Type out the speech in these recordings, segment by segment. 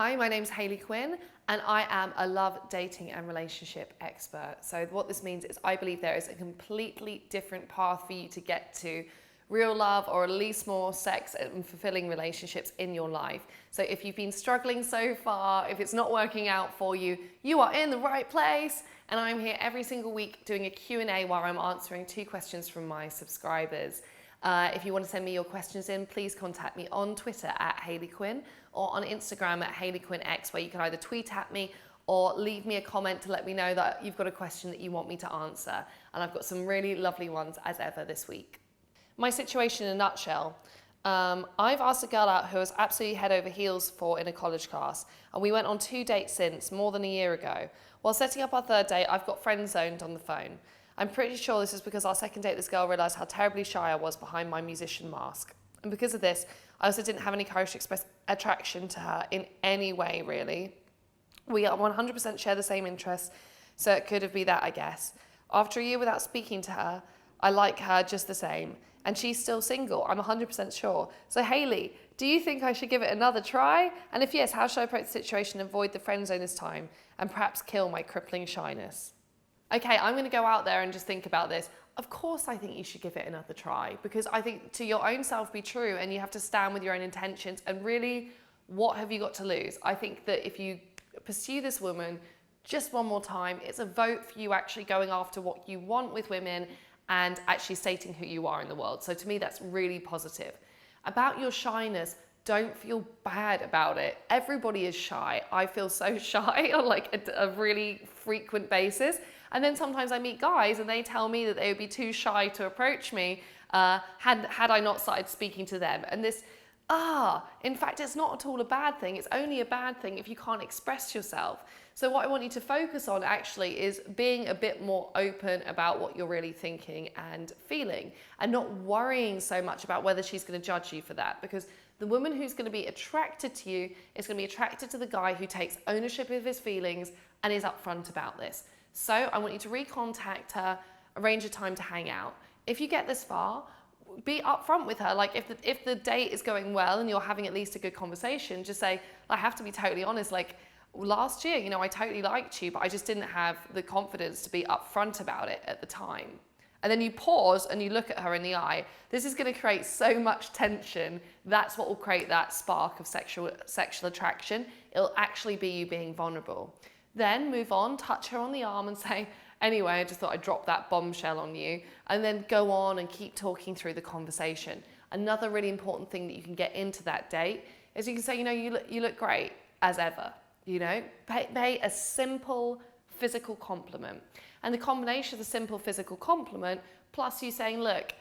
Hi, my name's Hayley Quinn, and I am a love, dating and relationship expert. So what this means is I believe there is a completely different path for you to get to real love, or at least more sex and fulfilling relationships in your life. So if you've been struggling so far, if it's not working out for you, you are in the right place. And I'm here every single week doing a Q&A where I'm answering 2 questions from my subscribers. If you want to send me your questions in, please contact me on Twitter at Hayley Quinn or on Instagram at HayleyQuinnX, where you can either tweet at me or leave me a comment to let me know that you've got a question that you want me to answer. And I've got some really lovely ones as ever this week. My situation in a nutshell. I've asked a girl out who I was absolutely head over heels for in a college class, and we went on 2 dates since, more than a year ago. While setting up our 3rd date, I've got friend zoned on the phone. I'm pretty sure this is because our 2nd date, this girl realised how terribly shy I was behind my musician mask. And because of this, I also didn't have any courage to express attraction to her in any way, really. We 100% share the same interests, so it could have been that, I guess. After a year without speaking to her, I like her just the same. And she's still single, I'm 100% sure. So Hayley, do you think I should give it another try? And if yes, how should I approach the situation and avoid the friend zone this time, and perhaps kill my crippling shyness? Okay, I'm gonna go out there and just think about this. Of course I think you should give it another try, because I think to your own self be true, and you have to stand with your own intentions, and really, what have you got to lose? I think that if you pursue this woman just one more time, it's a vote for you actually going after what you want with women and actually stating who you are in the world. So to me, that's really positive. About your shyness, don't feel bad about it. Everybody is shy. I feel so shy on like a really frequent basis. And then sometimes I meet guys and they tell me that they would be too shy to approach me had I not started speaking to them. And this, in fact, it's not at all a bad thing. It's only a bad thing if you can't express yourself. So what I want you to focus on actually is being a bit more open about what you're really thinking and feeling, and not worrying so much about whether she's going to judge you for that, because the woman who's going to be attracted to you is going to be attracted to the guy who takes ownership of his feelings and is upfront about this. So I want you to recontact her, arrange a time to hang out. If you get this far, be upfront with her. Like if the date is going well and you're having at least a good conversation, just say, I have to be totally honest, like last year, I totally liked you, but I just didn't have the confidence to be upfront about it at the time. And then you pause and you look at her in the eye. This is going to create so much tension. That's what will create that spark of sexual attraction. It'll actually be you being vulnerable. Then move on, touch her on the arm and say, anyway, I just thought I'd drop that bombshell on you. And then go on and keep talking through the conversation. Another really important thing that you can get into that date is you can say, you look great as ever. Pay a simple physical compliment. And the combination of the simple physical compliment plus you saying, look,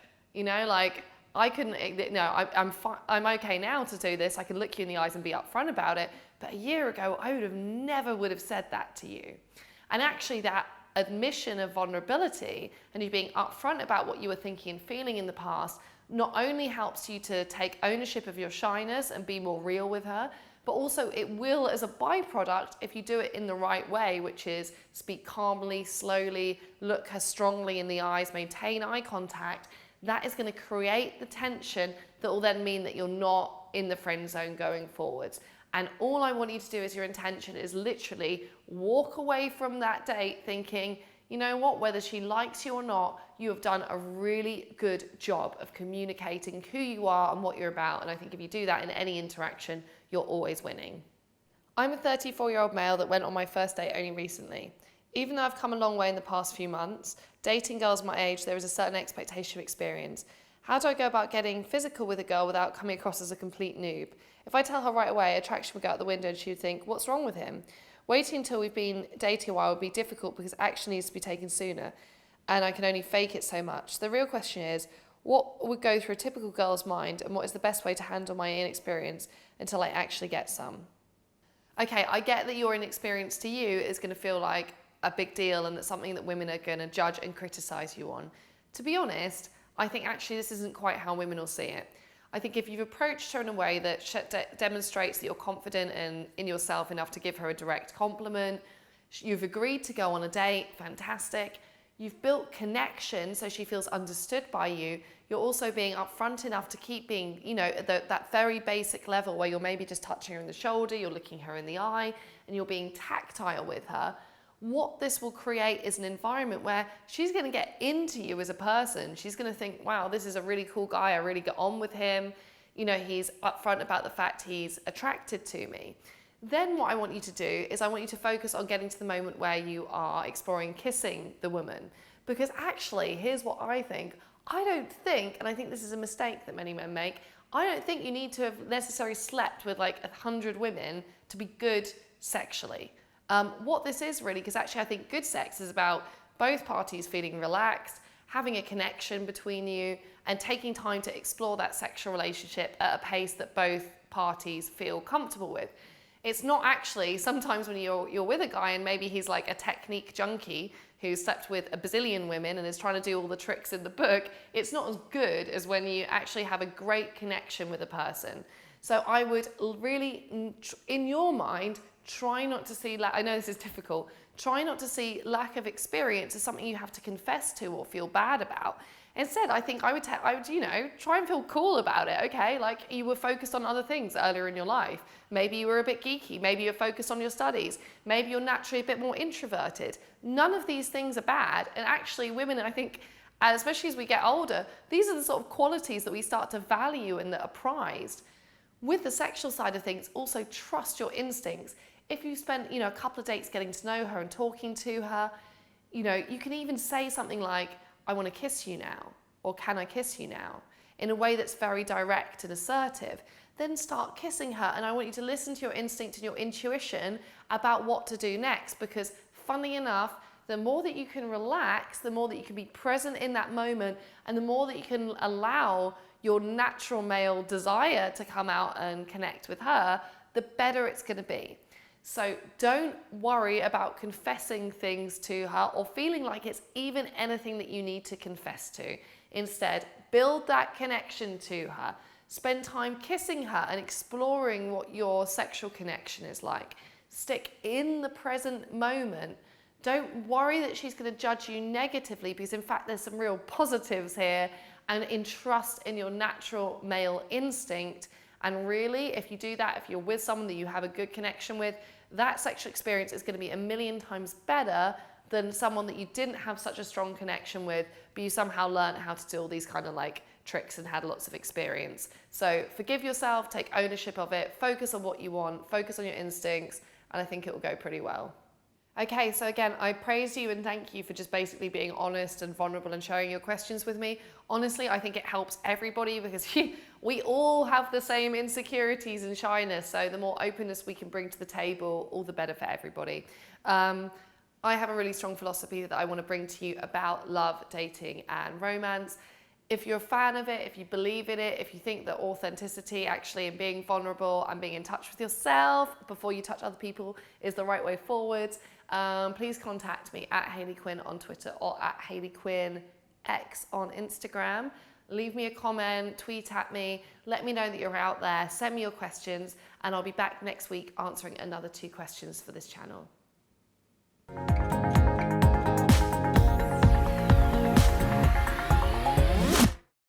I couldn't, I'm okay now to do this. I can look you in the eyes and be upfront about it. But a year ago, I never would have said that to you. And actually that admission of vulnerability and you being upfront about what you were thinking and feeling in the past not only helps you to take ownership of your shyness and be more real with her, but also it will, as a byproduct, if you do it in the right way, which is speak calmly, slowly, look her strongly in the eyes, maintain eye contact, that is going to create the tension that will then mean that you're not in the friend zone going forwards. And all I want you to do as your intention is literally walk away from that date thinking, you know what, whether she likes you or not, you have done a really good job of communicating who you are and what you're about. And I think if you do that in any interaction, you're always winning. I'm a 34-year-old male that went on my first date only recently. Even though I've come a long way in the past few months, dating girls my age, there is a certain expectation of experience. How do I go about getting physical with a girl without coming across as a complete noob? If I tell her right away, attraction would go out the window and she would think, what's wrong with him? Waiting until we've been dating a while would be difficult because action needs to be taken sooner and I can only fake it so much. The real question is, what would go through a typical girl's mind and what is the best way to handle my inexperience until I actually get some? Okay, I get that your inexperience to you is going to feel like a big deal and that's something that women are going to judge and criticize you on. To be honest, I think actually this isn't quite how women will see it. I think if you've approached her in a way that demonstrates that you're confident in yourself enough to give her a direct compliment, you've agreed to go on a date, fantastic. you've built connection so she feels understood by you, you're also being upfront enough to keep being, you know, that very basic level where you're maybe just touching her in the shoulder, you're looking her in the eye, and you're being tactile with her. What this will create is an environment where she's going to get into you as a person. She's going to think, wow, this is a really cool guy. I really get on with him. You know, he's upfront about the fact he's attracted to me. Then what I want you to do is I want you to focus on getting to the moment where you are exploring kissing the woman. Because actually, here's what I think. I don't think, and I think this is a mistake that many men make, I don't think you need to have necessarily slept with like 100 women to be good sexually. What this is really, because actually I think good sex is about both parties feeling relaxed, having a connection between you, and taking time to explore that sexual relationship at a pace that both parties feel comfortable with. It's not actually, sometimes when you're with a guy and maybe he's like a technique junkie who slept with a bazillion women and is trying to do all the tricks in the book, it's not as good as when you actually have a great connection with a person. So I would really, in your mind, try not to see, I know this is difficult, try not to see lack of experience as something you have to confess to or feel bad about. Instead, I think I would, you know, try and feel cool about it, okay? Like you were focused on other things earlier in your life. Maybe you were a bit geeky. Maybe you're focused on your studies. Maybe you're naturally a bit more introverted. None of these things are bad. And actually women, I think, especially as we get older, these are the sort of qualities that we start to value and that are prized. With the sexual side of things, also trust your instincts. If you spend, you know, a couple of dates getting to know her and talking to her, you know, you can even say something like, I want to kiss you now, or can I kiss you now? In a way that's very direct and assertive. Then start kissing her, and I want you to listen to your instinct and your intuition about what to do next, because funny enough, the more that you can relax, the more that you can be present in that moment, and the more that you can allow your natural male desire to come out and connect with her, the better it's going to be. So don't worry about confessing things to her or feeling like it's even anything that you need to confess to. Instead, build that connection to her. Spend time kissing her and exploring what your sexual connection is like. Stick in the present moment. Don't worry that she's going to judge you negatively, because in fact there's some real positives here, and trust in your natural male instinct. And really, if you do that, if you're with someone that you have a good connection with, that sexual experience is going to be 1,000,000 times better than someone that you didn't have such a strong connection with, but you somehow learned how to do all these kind of like tricks and had lots of experience. So forgive yourself, take ownership of it, focus on what you want, focus on your instincts, and I think it will go pretty well. Okay, so again, I praise you and thank you for just basically being honest and vulnerable and sharing your questions with me. Honestly, I think it helps everybody, because we all have the same insecurities and shyness. So the more openness we can bring to the table, all the better for everybody. I have a really strong philosophy that I want to bring to you about love, dating, and romance. If you're a fan of it, if you believe in it, if you think that authenticity actually and being vulnerable and being in touch with yourself before you touch other people is the right way forward, please contact me at Hayley Quinn on Twitter or at Hayley Quinn X on Instagram. Leave me a comment, tweet at me, let me know that you're out there, send me your questions, and I'll be back next week answering another 2 questions for this channel.